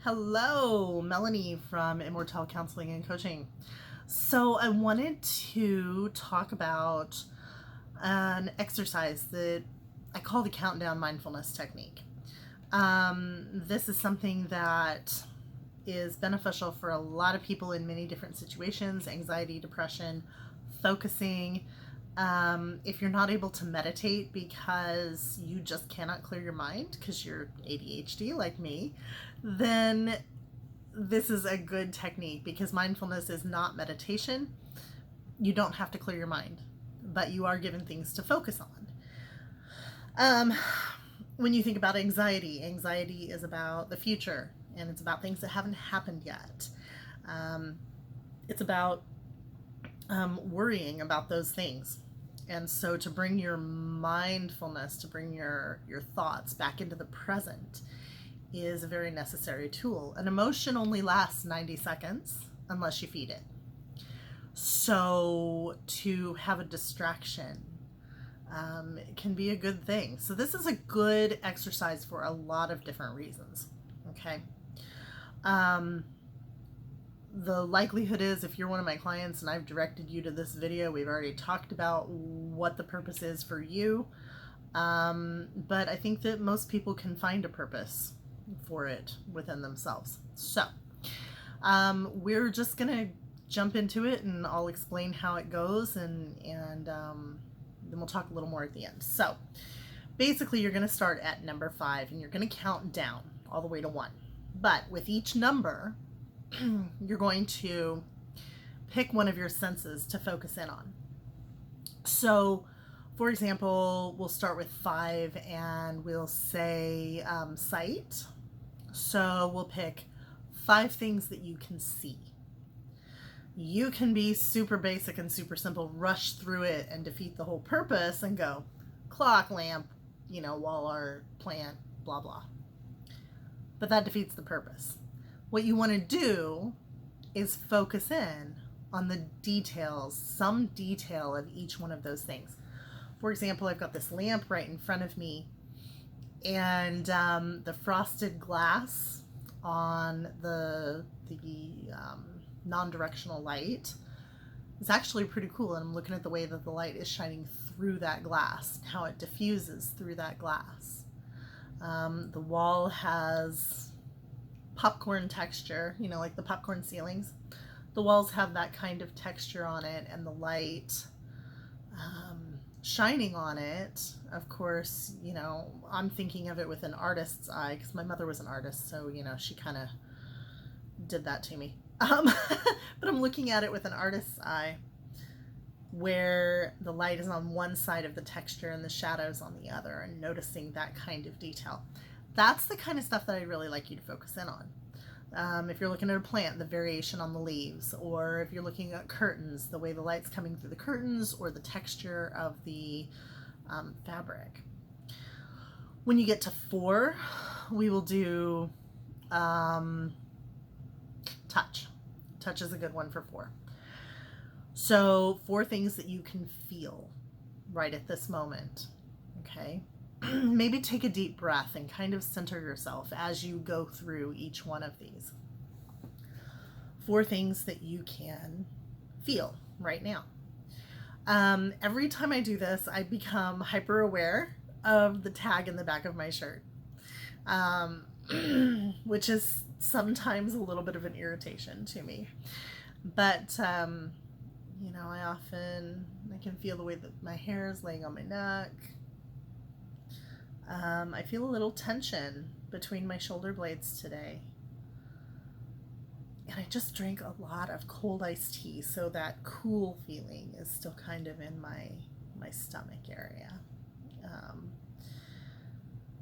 Hello, Melanie from Immortal Counseling and Coaching. So I wanted to talk about an exercise that I call the Countdown Mindfulness technique. This is something that is beneficial for a lot of people in many different situations: anxiety, depression, focusing. If you're not able to meditate because you just cannot clear your mind because you're ADHD like me, then this is a good technique, because mindfulness is not meditation. You don't have to clear your mind, but you are given things to focus on. When you think about anxiety is about the future, and it's about things that haven't happened yet. It's about worrying about those things. And so to bring your mindfulness, to bring your thoughts back into the present, is a very necessary tool. An emotion only lasts 90 seconds unless you feed it. So to have a distraction can be a good thing. So this is a good exercise for a lot of different reasons. Okay. The likelihood is, if you're one of my clients and I've directed you to this video, we've already talked about what the purpose is for you. But I think that most people can find a purpose for it within themselves. So we're just going to jump into it, and I'll explain how it goes, and then we'll talk a little more at the end. So basically, you're going to start at number 5, and you're going to count down all the way to 1. But with each number, you're going to pick one of your senses to focus in on. So, for example, we'll start with 5 and we'll say sight. So we'll pick 5 things that you can see. You can be super basic and super simple, rush through it and defeat the whole purpose and go clock, lamp, wall art, plant, blah, blah. But that defeats the purpose. What you want to do is focus in on the details, some detail of each one of those things. For example, I've got this lamp right in front of me, and the frosted glass on the non-directional light is actually pretty cool, and I'm looking at the way that the light is shining through that glass, how it diffuses through that glass. The wall has popcorn texture, like the popcorn ceilings. The walls have that kind of texture on it, and the light shining on it, of course, I'm thinking of it with an artist's eye, because my mother was an artist, so she kind of did that to me. But I'm looking at it with an artist's eye, where the light is on one side of the texture and the shadows on the other, and noticing that kind of detail. That's the kind of stuff that I'd really like you to focus in on. If you're looking at a plant, the variation on the leaves, or if you're looking at curtains, the way the light's coming through the curtains, or the texture of the fabric. When you get to 4, we will do touch. Touch is a good one for 4. So 4 things that you can feel right at this moment. Okay. Maybe take a deep breath and kind of center yourself as you go through each one of these. 4 things that you can feel right now. Every time I do this, I become hyper aware of the tag in the back of my shirt, which is sometimes a little bit of an irritation to me. But, I can feel the way that my hair is laying on my neck. I feel a little tension between my shoulder blades today. And I just drank a lot of cold iced tea, so that cool feeling is still kind of in my stomach area.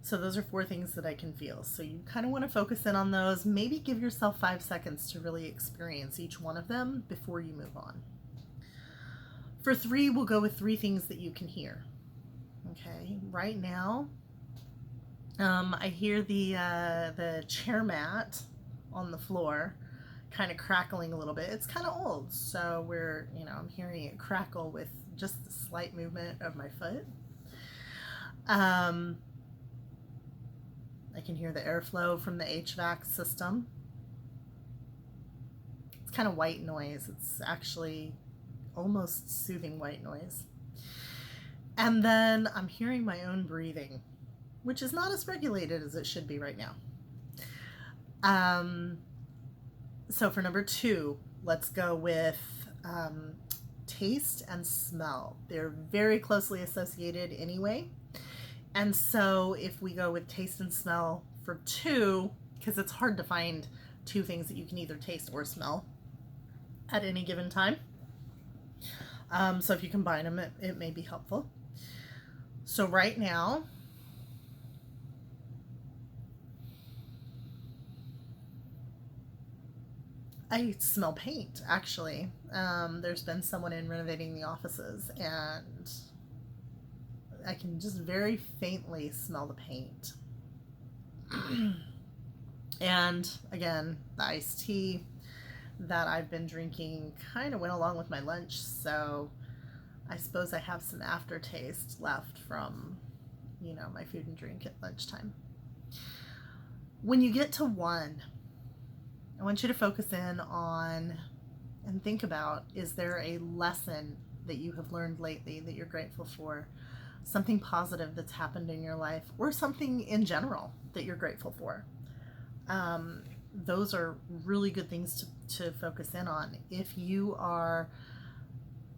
So those are 4 things that I can feel. So you kind of want to focus in on those. Maybe give yourself 5 seconds to really experience each one of them before you move on. For 3, we'll go with 3 things that you can hear. Okay, right now, I hear the chair mat on the floor kind of crackling a little bit. It's kind of old, so I'm hearing it crackle with just the slight movement of my foot. I can hear the airflow from the HVAC system. It's kind of white noise. It's actually almost soothing white noise. And then I'm hearing my own breathing, which is not as regulated as it should be right now. So for number 2, let's go with taste and smell. They're very closely associated anyway. And so if we go with taste and smell for 2, because it's hard to find 2 things that you can either taste or smell at any given time. So if you combine them, it may be helpful. So right now, I smell paint, actually. There's been someone in renovating the offices, and I can just very faintly smell the paint. And again, the iced tea that I've been drinking kind of went along with my lunch, so I suppose I have some aftertaste left from, my food and drink at lunchtime. When you get to 1, I want you to focus in on and think about, is there a lesson that you have learned lately that you're grateful for? Something positive that's happened in your life, or something in general that you're grateful for. Those are really good things to focus in on. If you are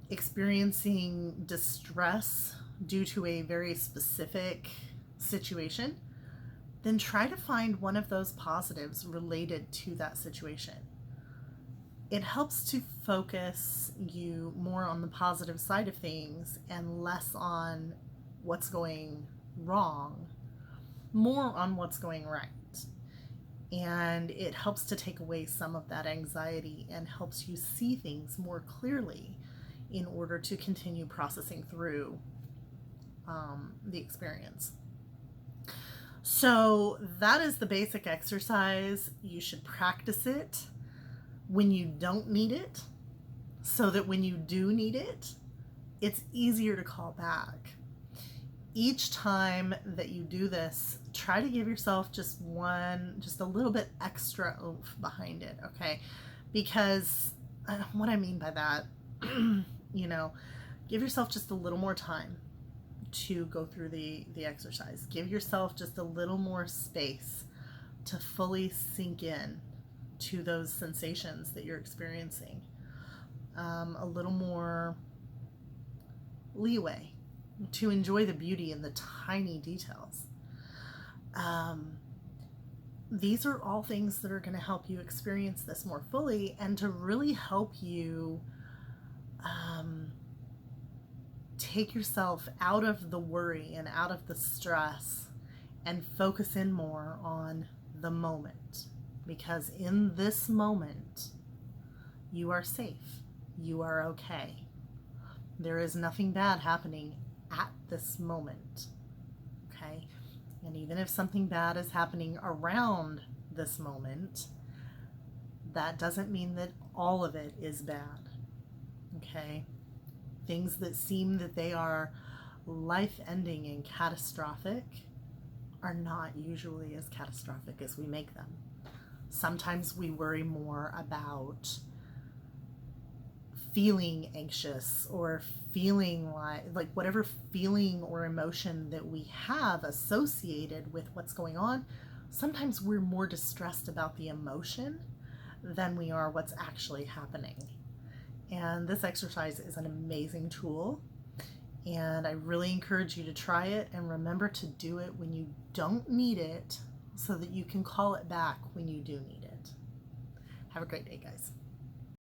experiencing distress due to a very specific situation, then try to find one of those positives related to that situation. It helps to focus you more on the positive side of things and less on what's going wrong, more on what's going right. And it helps to take away some of that anxiety and helps you see things more clearly in order to continue processing through the experience. So that is the basic exercise. You should practice it when you don't need it, so that when you do need it, it's easier to call back. Each time that you do this, try to give yourself just a little bit extra oomph behind it, okay? Because what I mean by that, give yourself just a little more time to go through the exercise. Give yourself just a little more space to fully sink in to those sensations that you're experiencing. A little more leeway to enjoy the beauty in the tiny details. These are all things that are going to help you experience this more fully and to really help you take yourself out of the worry and out of the stress and focus in more on the moment. Because in this moment, you are safe. You are okay. There is nothing bad happening at this moment, okay? And even if something bad is happening around this moment, that doesn't mean that all of it is bad, okay? Things that seem that they are life-ending and catastrophic are not usually as catastrophic as we make them. Sometimes we worry more about feeling anxious or feeling like whatever feeling or emotion that we have associated with what's going on. Sometimes we're more distressed about the emotion than we are what's actually happening. And this exercise is an amazing tool, and I really encourage you to try it, and remember to do it when you don't need it so that you can call it back when you do need it. Have a great day, guys.